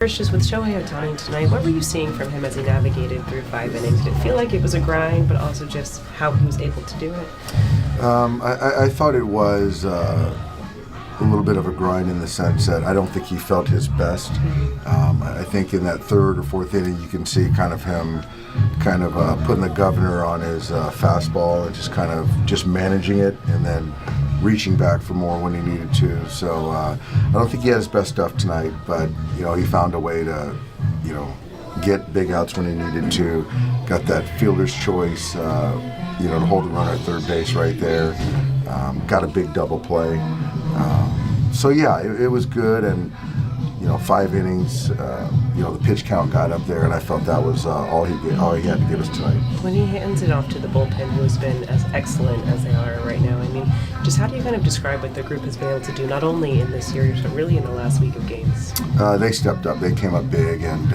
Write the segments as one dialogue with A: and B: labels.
A: First, just with Shohei Ohtani tonight, what were you seeing from him as he navigated through 5 innings? Did it feel like it was a grind, but also just how he was able to do it?
B: I thought it was a little bit of a grind in the sense that I don't think he felt his best. I think in that third or fourth inning, you can see kind of him putting the governor on his fastball and just managing it, and then reaching back for more when he needed to. So I don't think he had his best stuff tonight, but he found a way to get big outs when he needed to. Got that fielder's choice, to hold the runner at third base right there. Got a big double play. So yeah, it was good, and 5 innings. The pitch count got up there, and I felt that was all he had to give us tonight.
A: When he hands it off to the bullpen, who has been as excellent as they are right now, I mean, just how do you kind of describe what the group has been able to do, not only in this series, but really in the last week of games?
B: They stepped up. They came up big, and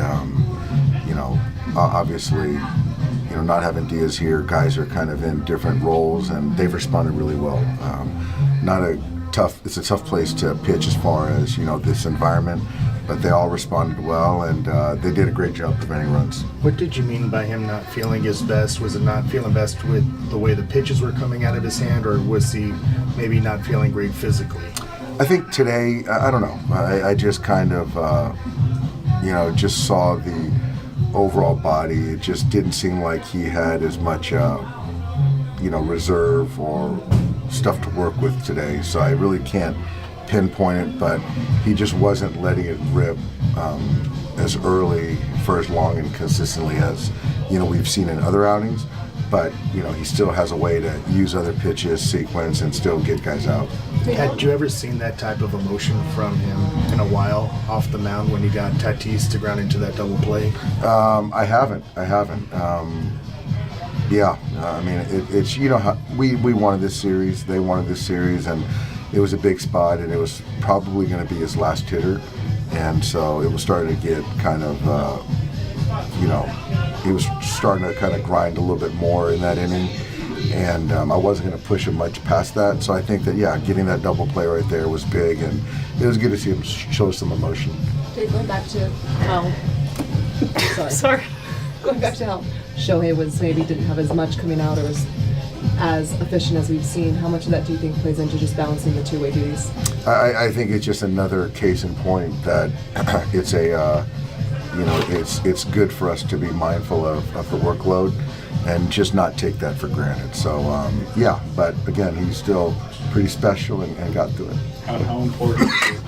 B: obviously, not having Diaz here, guys are kind of in different roles, and they've responded really well. It's a tough place to pitch as far as this environment, but they all responded well, and they did a great job preventing runs.
C: What did you mean by him not feeling his best? Was it not feeling best with the way the pitches were coming out of his hand, or was he maybe not feeling great physically?
B: I think today, I don't know. I just kind of, just saw the overall body. It just didn't seem like he had as much, reserve or stuff to work with today, so I really can't pinpoint it, but he just wasn't letting it rip as early for as long and consistently as we've seen in other outings, but he still has a way to use other pitches, sequence, and still get guys out.
C: Had you ever seen that type of emotion from him in a while off the mound when he got Tatis to ground into that double play?
B: I haven't. Yeah, I mean, it's how we wanted this series, they wanted this series, and it was a big spot, and it was probably going to be his last hitter, and so it was starting to get kind of, he was starting to kind of grind a little bit more in that inning, and I wasn't going to push him much past that, so I think that, getting that double play right there was big, and it was good to see him show some emotion.
D: Dave, going back to how,
A: Sorry.
D: Going back to how Shohei didn't have as much coming out or was as efficient as we've seen, how much of that do you think plays into just balancing the two-way duties?
B: I think it's just another case in point that it's it's good for us to be mindful of the workload and just not take that for granted. So but again, he's still pretty special and got through it.
E: How important is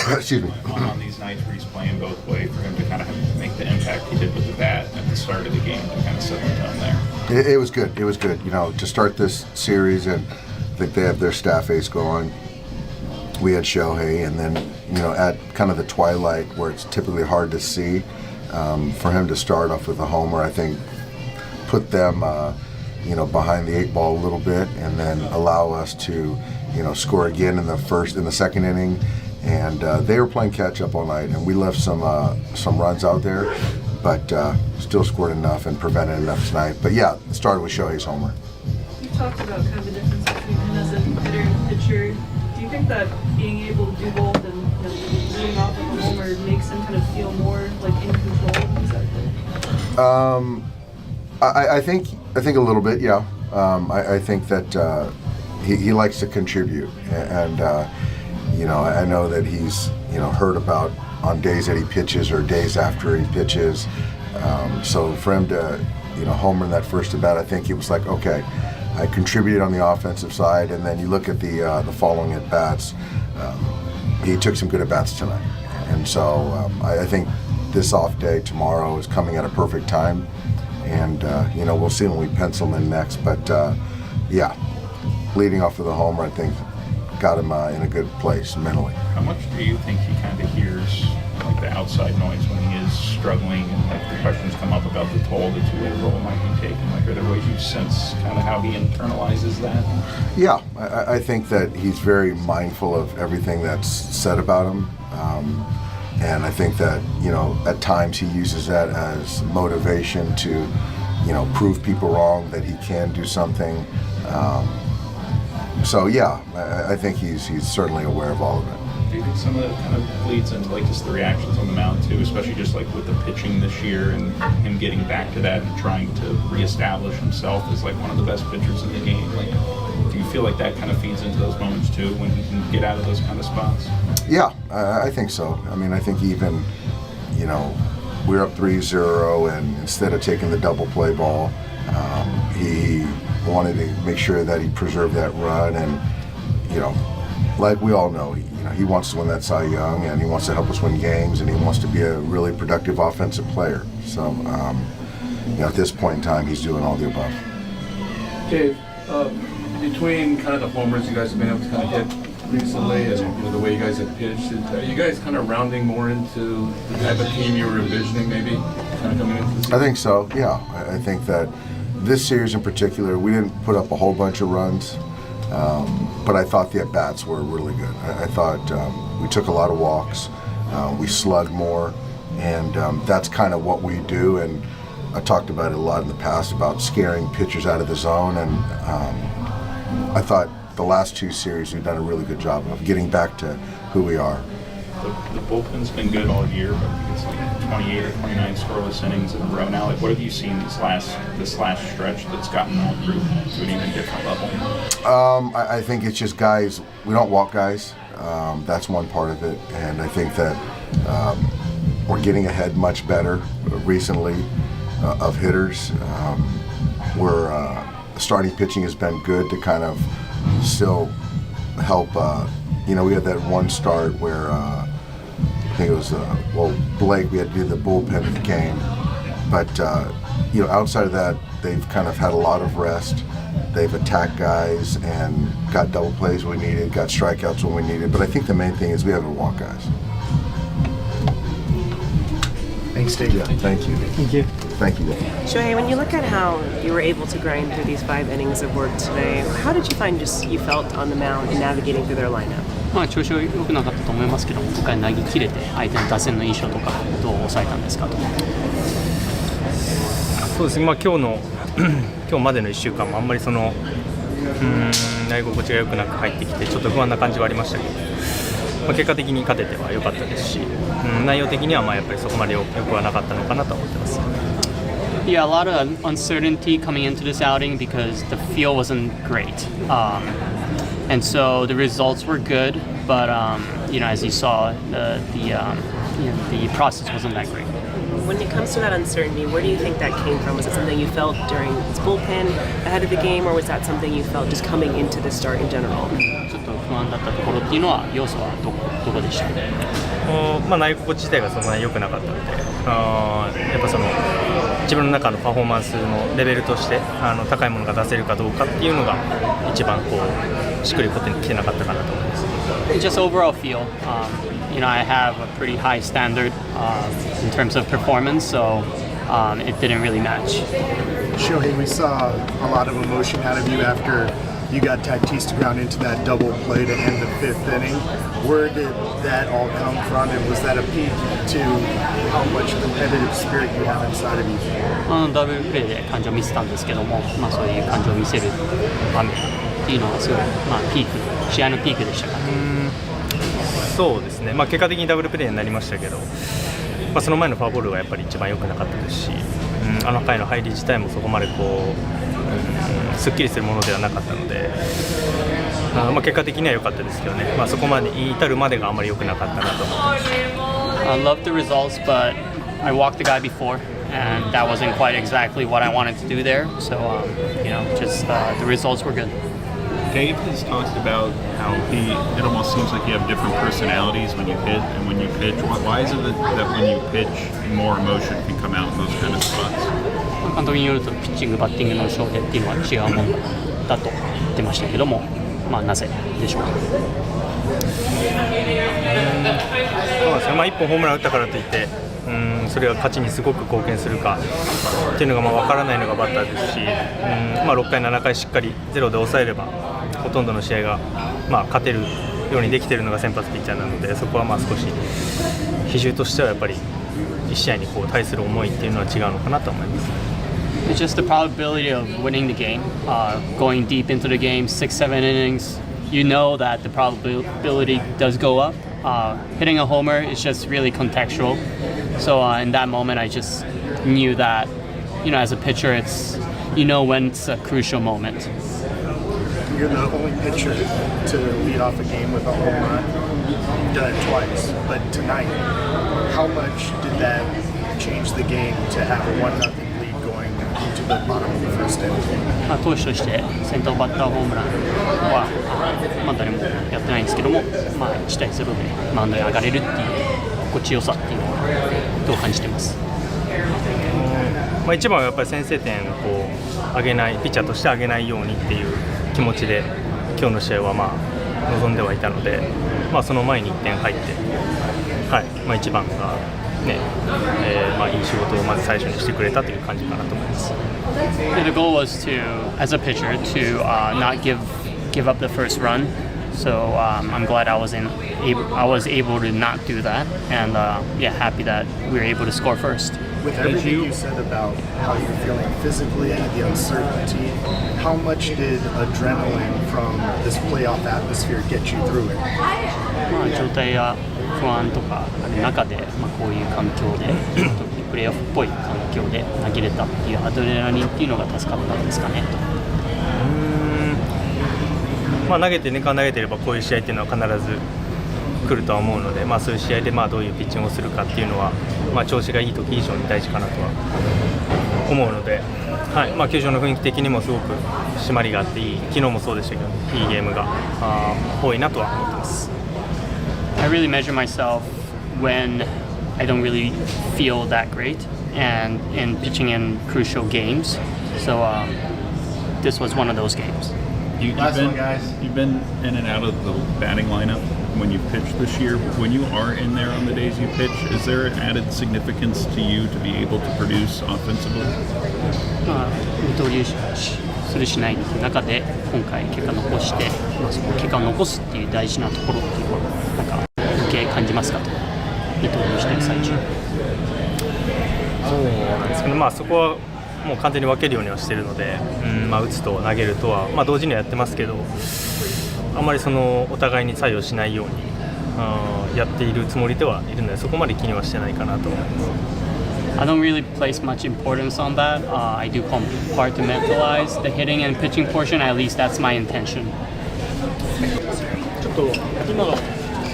B: excuse me,
E: on these nights where he's playing both ways for him to kind of make the impact he did with the bat at the start of the game to kind of set the tone there?
B: It was good. It was good. To start this series, and I think they have their staff ace going. We had Shohei, and then at kind of the twilight where it's typically hard to see, for him to start off with a homer, I think put them behind the 8 ball a little bit, and then allow us to score again in the second inning. And they were playing catch up all night, and we left some runs out there, but still scored enough and prevented enough tonight. But it started with Shohei's homer.
F: You talked about kind of the difference between him as a hitter and pitcher. Do you think that being able to do both and leading off with a homer makes him kind of feel more like in control? Exactly.
B: I think a little bit, yeah. I think that he likes to contribute, and I know that he's heard about on days that he pitches or days after he pitches. So for him to homer in that first at bat, I think it was like, okay, I contributed on the offensive side, and then you look at the following at bats. He took some good at bats tonight, and so I think this off day tomorrow is coming at a perfect time, and we'll see when we pencil him in next. But leading off with a homer, I think got him in a good place mentally.
E: How much do you think he kind of hears like the outside noise when he is struggling, and like the questions come up about the toll the two-way role might be taking? Like, are there ways you sense kind of how he internalizes that?
B: Yeah, I think that he's very mindful of everything that's said about him, and I think that at times he uses that as motivation to prove people wrong, that he can do something. So I think he's certainly aware of all of it.
E: Do you think some of that kind of bleeds into like just the reactions on the mound too, especially just like with the pitching this year and him getting back to that and trying to reestablish himself as like one of the best pitchers in the game? Like, do you feel like that kind of feeds into those moments too when he can get out of those kind of spots?
B: Yeah, I think so. I mean, I think even, we're up 3-0, and instead of taking the double play ball, he wanted to make sure that he preserved that run. And, like we all know, he wants to win that Cy Young, and he wants to help us win games, and he wants to be a really productive offensive player. So, at this point in time, he's doing all the above.
G: Dave, between kind of the homers you guys have been able to kind of hit recently and the way you guys have pitched, are you guys kind of rounding more into the type of team you were envisioning maybe kind of coming into the season?
B: I think so, yeah. I think that this series in particular, we didn't put up a whole bunch of runs, but I thought the at-bats were really good. I thought we took a lot of walks, we slugged more, and that's kind of what we do. And I talked about it a lot in the past about scaring pitchers out of the zone, and I thought the last two series we've done a really good job of getting back to who we are.
E: The bullpen's been good all year, but it's like 28 or 29 scoreless innings in a row now. Like, what have you seen this last stretch that's gotten that group to an even different level?
B: I think it's just guys. We don't walk guys. That's one part of it, and I think that we're getting ahead much better recently of hitters. Starting pitching has been good to kind of still help. We had that one start where I think it was Blake. We had to do the bullpen of the game, but outside of that, they've kind of had a lot of rest. They've attacked guys and got double plays when we needed, got strikeouts when we needed. But I think the main thing is we haven't walked guys.
C: Thanks, Dave.
B: Yeah, thank you.
D: Thank you.
B: Thank you.
A: Shohei, when you look at how you were able to grind through these 5 innings of work today, how did you find you felt on the mound and navigating through their lineup?
H: 調子は良くなかったと思いますけども、今回投げ切れて相手の打線の印象とかどう抑えたんですかと。
I: そうですね、今日までの1週間もあんまり投げ心地が良くなく入ってきてちょっと不安な感じはありましたけど、結果的に勝てては良かったですし、内容的にはやっぱりそこまで良くはなかったのかなと思ってます。
H: Yeah, a lot of uncertainty coming into this outing because the feel wasn't great. And so the results were good, but as you saw, the process wasn't that great.
A: When it comes to that uncertainty, where do you think that came from? Was it something you felt during his bullpen ahead of the game, or was that something you felt just coming into the start in general?
H: ちょっと不安だったところっていうのは要素はどこでしたか？
I: 内容自体がそんなに良くなかったので、やっぱ自分の中のパフォーマンスのレベルとして高いものが出せるかどうかっていうのが一番しっくりこってきてなかったかなと思います。
H: Just overall feel, I have a pretty high standard in terms of performance, so it didn't really match.
C: Shohei, we saw a lot of emotion out of you after you got Tatis to ground into that double play to end the 5th inning. Where did that all come from, and was that a peek to how much competitive spirit you have inside of you?
H: ダブルプレーで感情を見せたんですけども、そういう感情を見せる場面っていうのがすごい、試合のピークでしたから。
I: そうですね、結果的にダブルプレーになりましたけど、その前のフォアボールがやっぱり一番良くなかったですし、回の入り自体もそこまですっきりするものではなかったので、結果的には良かったですけどね、そこまで至るまでがあまり良くなかったなと思ってます。
H: I love the results, but I walked the guy before, and that wasn't quite exactly what I wanted to do there. So, the results were good.
E: Dave has talked about how it almost seems like you have different personalities when you hit and when you pitch. Why is it that when you pitch, more emotion can come out in those kind of spots?
H: 監督によるとピッチング、バッティングの勝敗っていうのは違うものだと言ってましたけども、なぜでしょうか。
I: そうですね、1本ホームラン打ったからといって、それが勝ちにすごく貢献するかっていうのが分からないのがバッターですし、6回、7回しっかりゼロで抑えればほとんどの試合が、勝てるようにできているのが先発ピッチャーなので、そこは少し比重としてはやっぱり1試合に対する思いっていうのは違うのかなと思います。
H: It's just the probability of winning the game, going deep into the game, 6-7 innings. You know that the probability does go up, hitting a homer is just really contextual. So in that moment, I just knew that, as a pitcher, when it's a crucial moment.
C: You're the only pitcher to lead off a game with a home run. You've done it twice, but tonight, how much did that change the game to have a 1-0 lead going into the bottom of the first inning?
H: 投手として先頭バッターホームランは、誰もやってないんですけども、1対0でマウンドに上がれるっていう心地よさっていうのはどう感じてます。
I: 一番はやっぱり先制点を上げない、ピッチャーとして上げないようにっていう気持ちで今日の試合は臨んではいたので、その前に1点入って、一番がね、いい仕事をまず最初にしてくれたという感じかなと思います。
H: The goal was to, as a pitcher, to not give up the first run. So I'm glad I was able to not do that, and happy that we were able to score first.
C: With everything you said about how you're feeling physically, the uncertainty, how much did adrenaline from this playoff atmosphere get you through it?
H: 状態や不安とかある中で、こういう環境でプレーオフっぽい環境で投げれたっていうアドレナリンっていうのが助かったんですかね。
I: 投げて投げてればこういう試合っていうのは必ず来るとは思うので、そういう試合でどういうピッチングをするかっていうのは、調子がいい時以上に大事かなとは思うので、球場の雰囲気的にもすごく締まりがあっていい、昨日もそうでしたけどいいゲームが多いなとは思ってます。
H: I really measure myself when I don't really feel that great and in pitching in crucial games. So this was one of those games.
E: You've been in and out of the batting lineup when you pitch this year. When you are in there on the days you pitch, is there an added significance to you to be able to produce offensively?
H: 二刀流するしないっていう中で今回結果残して、その結果を残すっていう大事なところっていうのは余計感じますかと。二刀流してる最中。
I: そうなんですけど、そこはもう完全に分けるようにはしてるので、打つと投げるとは、同時にはやってますけど、あまりお互いに作用しないようにやっているつもりではいるので、そこまで気にはしてないかなと思います。
H: I don't really place much importance on that. I do compartmentalize the hitting and pitching portion. At least that's my intention.
J: ちょっと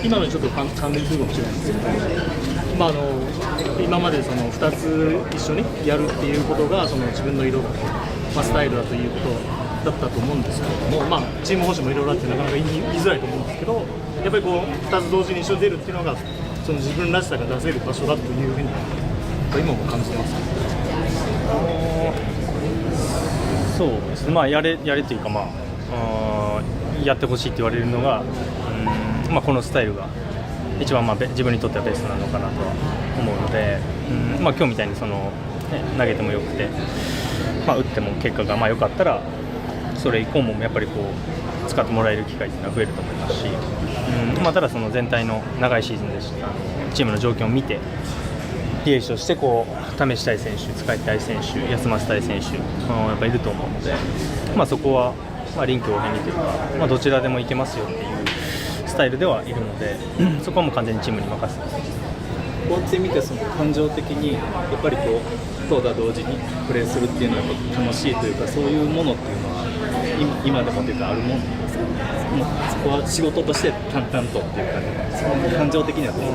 J: 今のちょっと関連するかもしれないんですけど、今までその2つ一緒にやるっていうことがその自分の色だと、スタイルだということだったと思うんですけども、チーム方針もいろいろあってなかなか言いづらいと思うんですけど、やっぱり2つ同時に一緒に出るっていうのがその自分らしさが出せる場所だというふうに今も感じてます。
I: そうですね、やれというか、やってほしいって言われるのが、このスタイルが一番自分にとってはベストなのかなとは思うので、今日みたいに投げてもよくて、打っても結果が良かったらそれ以降もやっぱり使ってもらえる機会っていうのは増えると思いますし、ただその全体の長いシーズンでチームの状況を見て DH として試したい選手、使いたい選手、休ませたい選手、やっぱりいると思うので、そこは臨機応変にというか、どちらでもいけますよっていうスタイルではいるので、そこはもう完全にチームに任せてます。
J: こうやって見てその感情的にやっぱり投打同時にプレーするっていうのはやっぱ楽しいというか、そういうものっていうのは今でもというかあるものなんですか。もうそこは仕事として淡々とっていう感じなんですか。感情的にはどうです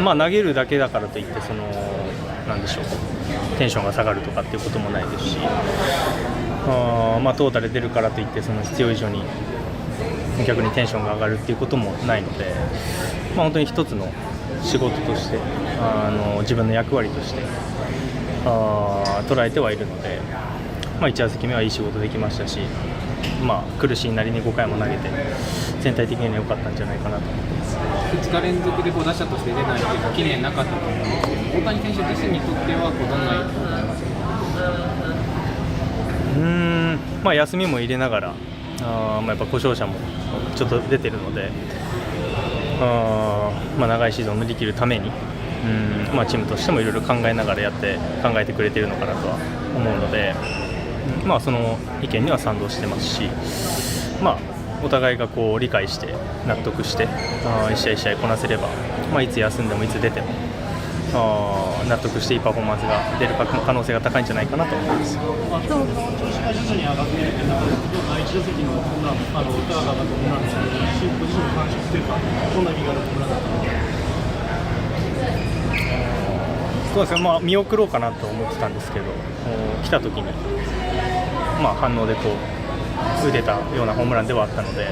J: か。
I: 投げるだけだからといってなんでしょう、テンションが下がるとかっていうこともないですし、トータル出るからといって必要以上に逆にテンションが上がるっていうこともないので、本当に一つの仕事として自分の役割として捉えてはいるので、1打席目はいい仕事できましたし、苦しいなりに5回も投げて全体的には良かったんじゃないかなと思ってます。
K: 2日連続で打者として出ないというか、期限なかったと思うんですけど、大谷選手自身にとってはどんな影響がありますか。
I: 休みも入れながら、やっぱ故障者もちょっと出てるので、長いシーズンを乗り切るために、チームとしてもいろいろ考えながら考えてくれているのかなとは思うので、その意見には賛同してますし、お互いがこう理解して納得して一試合一試合こなせれば、いつ休んでもいつ出ても納得していいパフォーマンスが出る可能性が高いんじゃないかなと思います。
J: 今日の調子が徐々に上がっているという中で、第1打席のホームラン、歌が上がったホームランですけど、ポジションの感触というか、どんな意味があるホームランだったのか。
I: そうですね、見送ろうかなと思ってたんですけど、来た時に、反応でこう打てたようなホームランではあったので、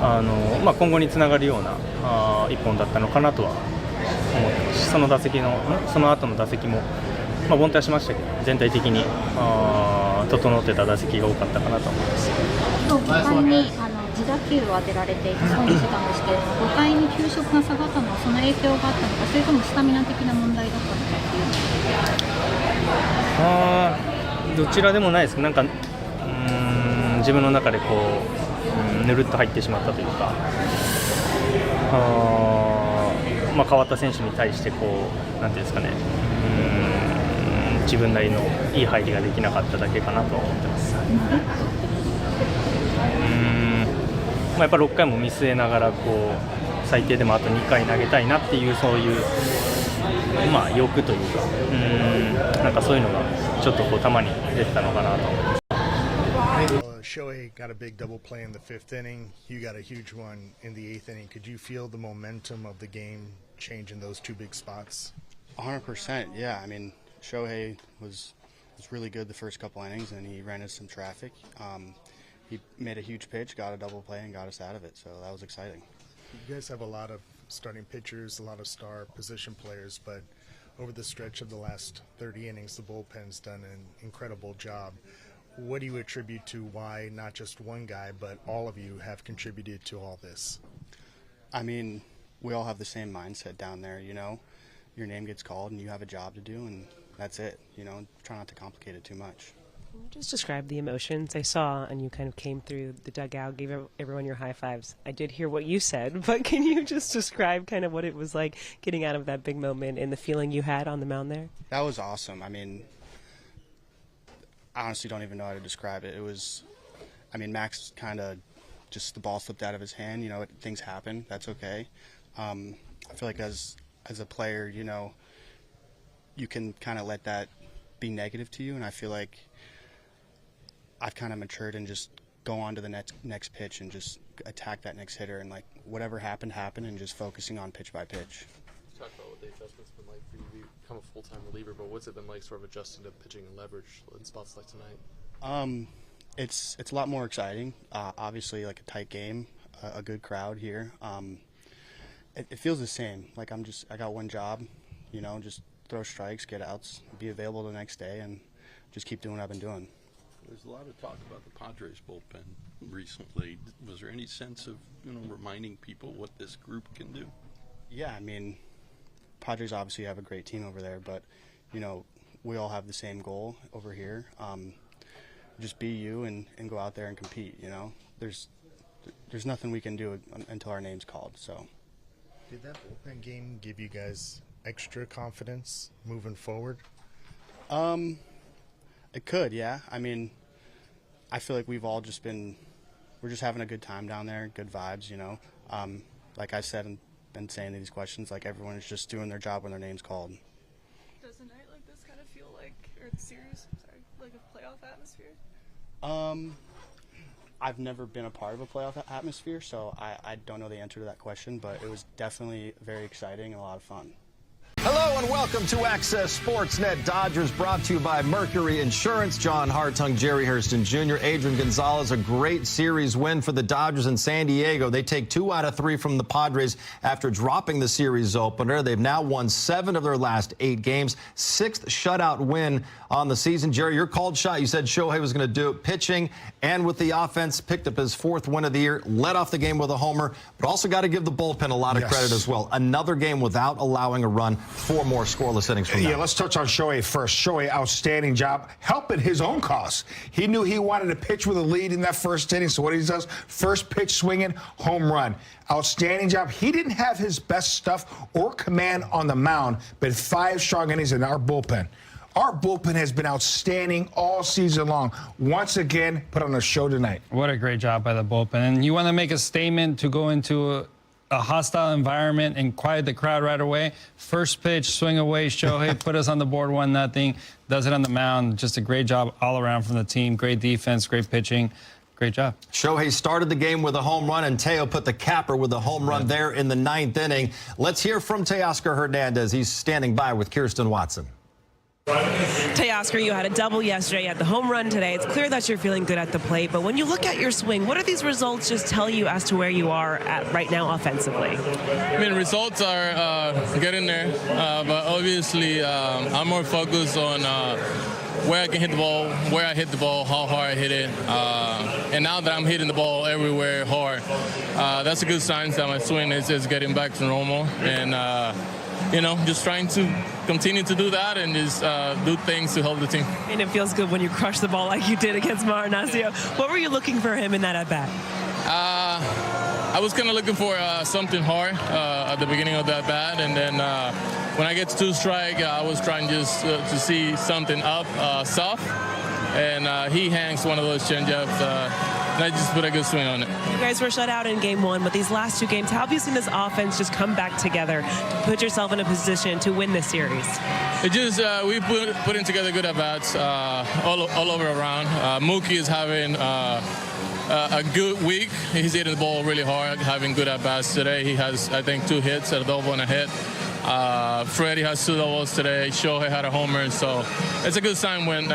I: 今後につながるような一本だったのかなとは思ってますし、その後の打席も、凡退はしましたけど、全体的に整ってた打席が多かったかなと思います。
L: 今日5回に自打球を当てられていて損してたんですけれども、5回に球速が下がったのはその影響があったのか、それともスタミナ的な問題だったのかっていう。
I: どちらでもないですけど、自分の中でこう、ぬるっと入ってしまったというか、変わった選手に対してこう、なんていうんですかね、自分なりのいい入りができなかっただけかなとは思ってます。やっぱ6回も見据えながらこう最低でもあと2回投げたいなっていうそういう欲というかなんかそういうのがちょっとこうたまに出てたのかなと思います。
C: Shohei got a big double play in the 5th inning. You got a huge one in the 8th inning. Could you feel the momentum of the game change in those two big spots?
M: 100%. Yeah, I mean Shohei was really good the first couple innings, and he ran into some traffic. He made a huge pitch, got a double play, and got us out of it. So that was exciting.
C: You guys have a lot of starting pitchers, a lot of star position players, but over the stretch of the last 30 innings, the bullpen's done an incredible job. What do you attribute to why not just one guy, but all of you have contributed to all this?
M: I mean, we all have the same mindset down there, you know. Your name gets called and you have a job to do, and that's it, you know. Try not to complicate it too much.
A: Can you just describe the emotions I saw, and you kind of came through the dugout, gave everyone your high fives. I did hear what you said, but can you just describe kind of what it was like getting out of that big moment and the feeling you had on the mound there?
M: That was awesome. I mean, I honestly don't even know how to describe it. It was, I mean, Max kind of just, the ball slipped out of his hand. You know, things happen. That's okay. I feel like as a player, you know, you can kind of let that be negative to you, and I feel like I've kind of matured and just go on to the next pitch and just attack that next hitter, and like whatever happened, and just focusing on pitch by pitch.
N: Talk about what the adjustment's been like for you to become a full-time reliever, but what's it been like sort of adjusting to pitching and leverage in spots like tonight?
M: It's a lot more exciting. Obviously, like a tight game, a good crowd here. It feels the same. Like I got one job, you know, just throw strikes, get outs, be available the next day, and just keep doing what I've been doing.
O: There's a lot of talk about the Padres bullpen recently. Was there any sense of, you know, reminding people what this group can do?
M: Yeah, I mean, Padres obviously have a great team over there, but, you know, we all have the same goal over here. Just be you and go out there and compete, you know. There's nothing we can do until our name's called, so.
C: Did that bullpen game give you guys extra confidence moving forward?
M: It could, yeah. I mean, I feel like we're just having a good time down there, good vibes, you know. Like I said and been saying these questions, like everyone is just doing their job when their name's called.
F: Does a night like this kind of feel like, or a series, like a playoff atmosphere?
M: I've never been a part of a playoff atmosphere, so I don't know the answer to that question, but it was definitely very exciting and a lot of fun.
P: Hello and welcome to Access Sportsnet Dodgers, brought to you by Mercury Insurance. John Hartung, Jerry Hairston Jr., Adrian Gonzalez. A great series win for the Dodgers in San Diego. They take 2 out of 3 from the Padres after dropping the series opener. They've now won 7 of their last 8 games. 6th shutout win on the season. Jerry, your called shot. You said Shohei was going to do it pitching and with the offense. Picked up his 4th win of the year. Led off the game with a homer, but also got to give the bullpen a lot of credit as well. Another game without allowing a run. 4 more scoreless innings from
Q: Yeah, let's touch on Shohei first. Shohei, outstanding job helping his own cause. He knew he wanted to pitch with a lead in that first inning, so what he does, first pitch swinging, home run. Outstanding job. He didn't have his best stuff or command on the mound, but 5 strong innings in our bullpen. Our bullpen has been outstanding all season long. Once again, put on a show tonight.
R: What a great job by the bullpen. And you want to make a statement to go into a hostile environment and quiet the crowd right away. First pitch, swing away, Shohei, put us on the board 1-0. Does it on the mound. Just a great job all around from the team. Great defense, great pitching. Great job.
P: Shohei started the game with a home run, and Teo put the capper with a home run there in the 9th inning. Let's hear from Teoscar Hernandez. He's standing by with Kirsten Watson.
S: Teoscar, you had a double yesterday, you had the home run today. It's clear that you're feeling good at the plate, but when you look at your swing, what do these results just tell you as to where you are at right now offensively?
T: I mean, results are getting there, but obviously I'm more focused on where I can hit the ball, where I hit the ball, how hard I hit it. And now that I'm hitting the ball everywhere hard, that's a good sign that my swing is getting back to normal. And you know, just trying to continue to do that and just do things to help the team.
S: And it feels good when you crush the ball like you did against Marinaccio. What were you looking for him in that at-bat?
T: I was kind of looking for something hard at the beginning of that bat, and then when I get to 2-strike, I was trying just to see something up, soft, and he hangs one of those changeups. And I just put a good swing on it.
S: You guys were shut out in game 1, but these last 2 games, how have you seen this offense just come back together to put yourself in a position to win this series?
T: It just, we putting together good at-bats all over around. Mookie is having a good week. He's hitting the ball really hard, having good at-bats today. He has, I think, 2 hits, a double and a hit. Freddie has 2 doubles today. Shohei had a homer, so it's a good sign when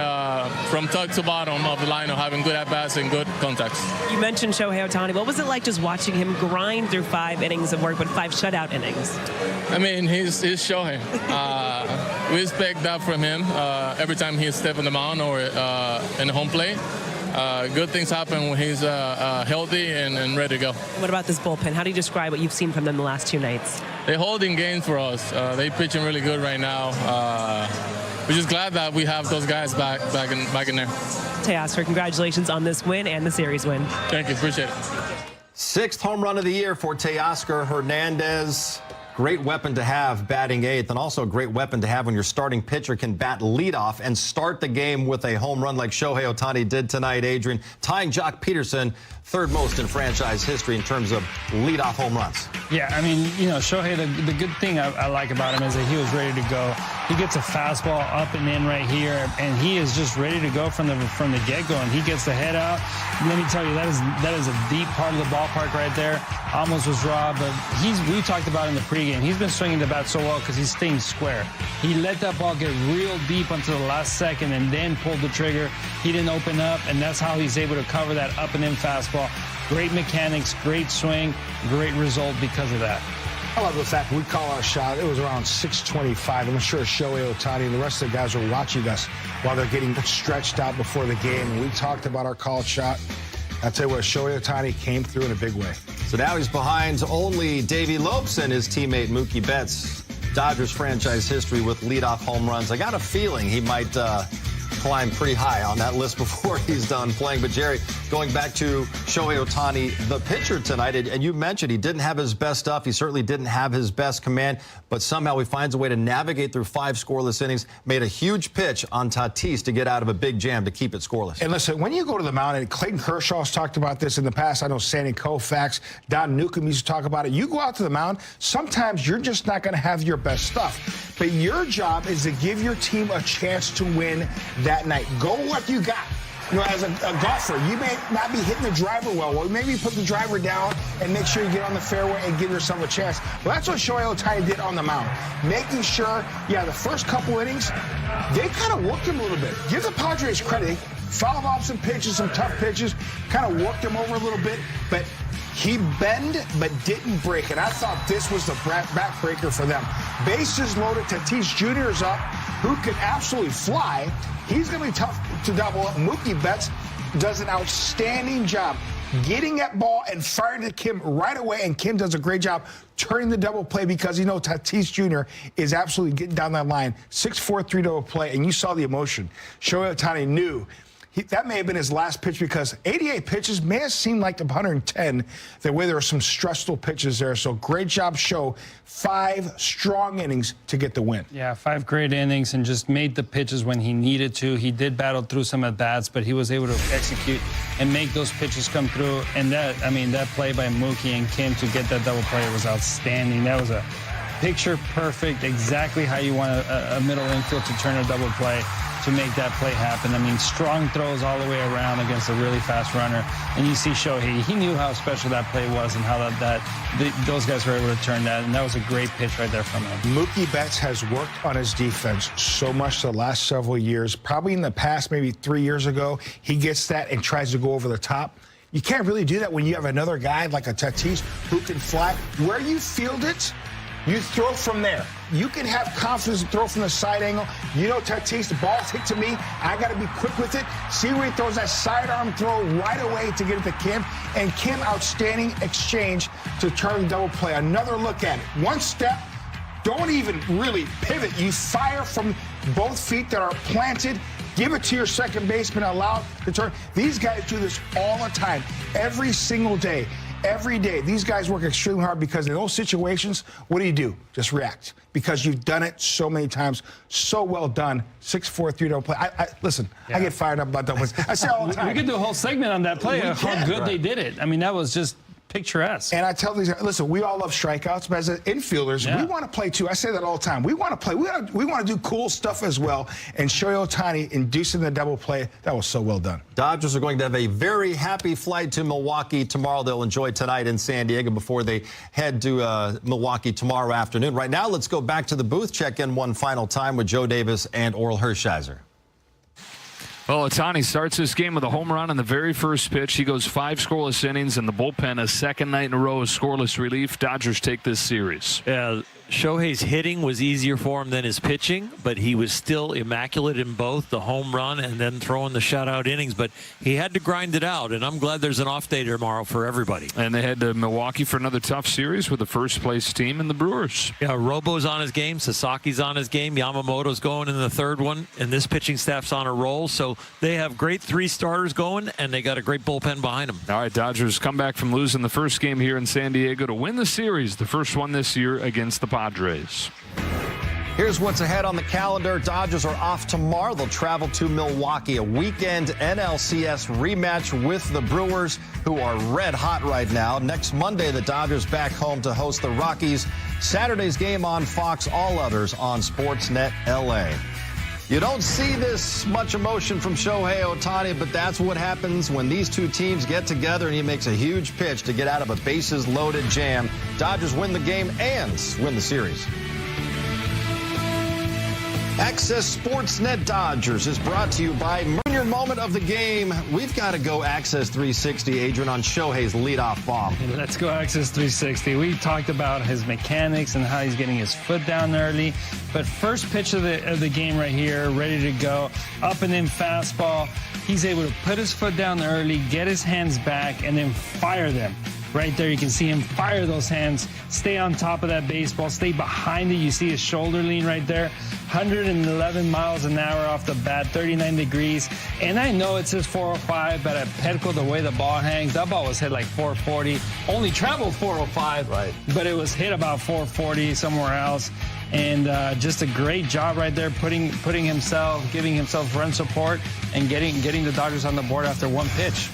T: from top to bottom of the lineup having good at-bats and good contacts.
S: You mentioned Shohei Ohtani. What was it like just watching him grind through 5 innings of work, but 5 shutout innings?
T: I mean, he's Shohei. We expect that from him every time he steps on the mound or in the home plate. Good things happen when he's healthy and ready to go.
S: What about this bullpen? How do you describe what you've seen from them the last 2 nights?
T: They're holding games for us. They're pitching really good right now. We're just glad that we have those guys back in there.
S: Teoscar, congratulations on this win and the series win.
T: Thank you. Appreciate it.
P: 6th home run of the year for Teoscar Hernandez. Great weapon to have batting 8th, and also a great weapon to have when your starting pitcher can bat leadoff and start the game with a home run like Shohei Ohtani did tonight, Adrian, tying Jock Peterson 3rd most in franchise history in terms of leadoff home runs.
R: Yeah, I mean, you know, Shohei, the good thing I like about him is that he was ready to go. He gets a fastball up and in right here, and he is just ready to go from the get-go, and he gets the head out. Let me tell you, that is a deep part of the ballpark right there. Almost was robbed, but we talked about in the pregame. He's been swinging the bat so well because he's staying square. He let that ball get real deep until the last second and then pulled the trigger. He didn't open up, and that's how he's able to cover that up and in fastball. Great mechanics, great swing, great result because of that.
Q: I love the fact we call our shot. It was around 6:25. I'm sure Shohei Ohtani and the rest of the guys were watching us while they're getting stretched out before the game. We talked about our call shot. I'll tell you what, Shohei Ohtani came through in a big way.
P: So now he's behind only Davey Lopes and his teammate Mookie Betts. Dodgers franchise history with leadoff home runs. I got a feeling he might climb pretty high on that list before he's done playing. But, Jerry, going back to Shohei Ohtani, the pitcher tonight, and you mentioned he didn't have his best stuff. He certainly didn't have his best command, but somehow he finds a way to navigate through 5 scoreless innings, made a huge pitch on Tatis to get out of a big jam to keep it scoreless.
Q: And listen, when you go to the mound, and Clayton Kershaw's talked about this in the past, I know Sandy Koufax, Don Newcomb used to talk about it. You go out to the mound, sometimes you're just not going to have your best stuff. But your job is to give your team a chance to win that night. Go what you got. You know, as a golfer, you may not be hitting the driver well. Maybe put the driver down and make sure you get on the fairway and give yourself a chance. Well, that's what Shohei Ohtani did on the mound. Making sure, the first couple innings, they kind of worked him a little bit. Give the Padres credit. Fouled off some pitches, some tough pitches, kind of worked him over a little bit, but he bend but didn't break. And I thought this was the backbreaker for them. Bases loaded, Tatis Jr. is up, who can absolutely fly. He's going to be tough to double up. Mookie Betts does an outstanding job getting that ball and firing to Kim right away, and Kim does a great job turning the double play because Tatis Jr. is absolutely getting down that line. 6-4, 3 double play, and you saw the emotion. Shohei Ohtani knew that may have been his last pitch, because 88 pitches may have seemed like the 110, the way there were some stressful pitches there. So great job, Show. 5 strong innings to get the win.
R: Yeah, 5 great innings and just made the pitches when he needed to. He did battle through some at-bats, but he was able to execute and make those pitches come through. And that play by Mookie and Kim to get that double play was outstanding. That was a picture perfect, exactly how you want a middle infield to turn a double play to make that play happen. I mean, strong throws all the way around against a really fast runner. And you see Shohei, he knew how special that play was and how those guys were able to turn that. And that was a great pitch right there from him.
Q: Mookie Betts has worked on his defense so much the last several years. Probably in the past, maybe 3 years ago, he gets that and tries to go over the top. You can't really do that when you have another guy like a Tatis who can fly. Where you field it, you throw from there. You can have confidence to throw from the side angle. You know, Tatis, the ball's hit to me. I got to be quick with it. See where he throws that sidearm throw right away to get it to Kim. And Kim, outstanding exchange to turn double play. Another look at it. One step. Don't even really pivot. You fire from both feet that are planted. Give it to your second baseman. Allow it to turn. These guys do this all the time, every single day. Every day. These guys work extremely hard, because in those situations, what do? Just react, because you've done it so many times. So well done. 6-4, 3-0 play. Listen, I get fired up about that one. I say all the time.
R: We could do a whole segment on that play, how good they did it. I mean, that was just picturesque.
Q: And I tell these guys, listen, we all love strikeouts, but as infielders, we want to play too. I say that all the time. We want to play. We want to do cool stuff as well. And Shohei Ohtani inducing the double play, that was so well done.
P: Dodgers are going to have a very happy flight to Milwaukee tomorrow. They'll enjoy tonight in San Diego before they head to Milwaukee tomorrow afternoon. Right now, let's go back to the booth, check in one final time with Joe Davis and Oral Hershiser.
U: Well, Ohtani starts this game with a home run on the very first pitch. He goes 5 scoreless innings, and the bullpen a second night in a row of scoreless relief. Dodgers take this series.
V: Yeah, Shohei's hitting was easier for him than his pitching, but he was still immaculate in both the home run and then throwing the shutout innings. But he had to grind it out, and I'm glad there's an off day tomorrow for everybody.
U: And they head to Milwaukee for another tough series with the first-place team in the Brewers.
V: Yeah, Robo's on his game, Sasaki's on his game, Yamamoto's going in the third one, and this pitching staff's on a roll. So they have great 3 starters going, and they got a great bullpen behind them.
U: All right, Dodgers come back from losing the first game here in San Diego to win the series, the first one this year against the Padres.
P: Here's what's ahead on the calendar. Dodgers are off tomorrow. They'll travel to Milwaukee, a weekend NLCS rematch with the Brewers, who are red hot right now. Next Monday, the Dodgers back home to host the Rockies. Saturday's game on Fox, all others on Sportsnet LA. You don't see this much emotion from Shohei Ohtani, but that's what happens when these two teams get together and he makes a huge pitch to get out of a bases-loaded jam. Dodgers win the game and win the series. Access Sportsnet Dodgers is brought to you by your moment of the game. We've got to go Access 360, Adrian, on Shohei's leadoff bomb.
R: Let's go Access 360. We talked about his mechanics and how he's getting his foot down early. But first pitch of the game right here, ready to go. Up and in fastball. He's able to put his foot down early, get his hands back, and then fire them. Right there, you can see him fire those hands, stay on top of that baseball, stay behind it. You see his shoulder lean right there. 111 miles an hour off the bat, 39 degrees. And I know it says 405, but at Petco, the way the ball hangs, that ball was hit like 440. Only traveled 405, right? But it was hit about 440 somewhere else. And just a great job right there, giving himself run support and getting the Dodgers on the board after one pitch.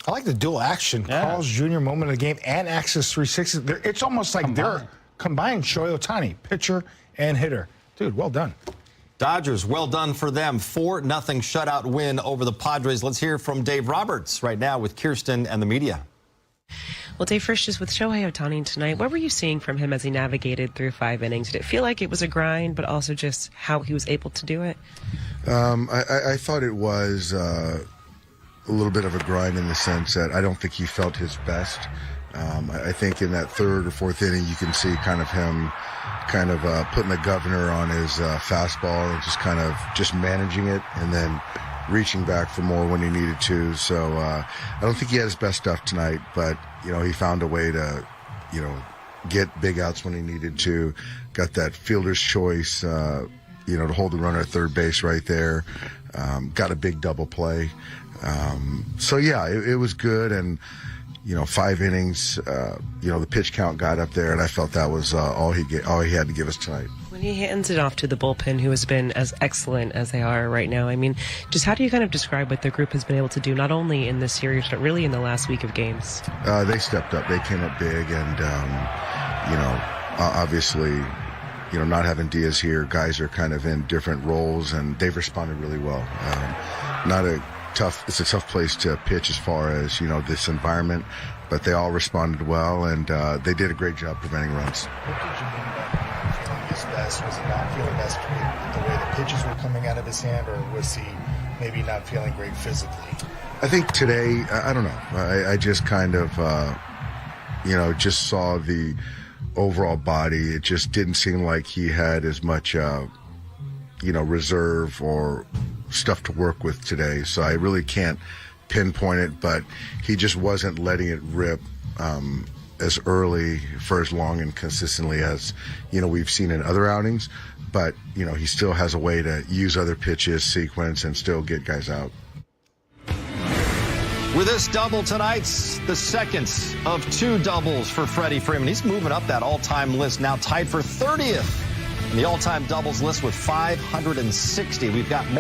Q: I like the dual action. Carl's Jr. moment of the game and Access 360. It's almost like they're combined Shohei Ohtani, pitcher and hitter. Dude, well done.
P: Dodgers, well done for them. 4-0 shutout win over the Padres. Let's hear from Dave Roberts right now with Kirsten and the media.
A: Well, Dave, first just with Shohei Ohtani tonight, what were you seeing from him as he navigated through 5 innings? Did it feel like it was a grind, but also just how he was able to do it?
B: I thought it was a little bit of a grind in the sense that I don't think he felt his best. I think in that 3rd or 4th inning, you can see kind of him putting the governor on his fastball and just managing it and then reaching back for more when he needed to. So I don't think he had his best stuff tonight, but, he found a way to, get big outs when he needed to, got that fielder's choice to hold the runner at third base right there. Got a big double play. So yeah, it was good, and 5 innings. The pitch count got up there, and I felt that was all he had to give us tonight.
A: When he hands it off to the bullpen, who has been as excellent as they are right now, I mean, just how do you kind of describe what the group has been able to do, not only in this series, but really in the last week of games?
B: They stepped up. They came up big, and obviously, not having Diaz here, guys are kind of in different roles, and they've responded really well. It's a tough place to pitch as far as this environment, but they all responded well, and they did a great job preventing runs.
C: What did you mean by feeling his best? Was he not feeling best with the way the pitches were coming out of his hand, or was he maybe not feeling great physically?
B: I think today, I don't know. I just kind of, just saw the overall body. It just didn't seem like he had as much, reserve or stuff to work with today. So I really can't pinpoint it, but he just wasn't letting it rip as early for as long and consistently as, we've seen in other outings. But, he still has a way to use other pitches, sequence, and still get guys out.
P: With this double tonight, the second of 2 doubles for Freddie Freeman. He's moving up that all-time list, now tied for 30th in the all-time doubles list with 560. We've got more.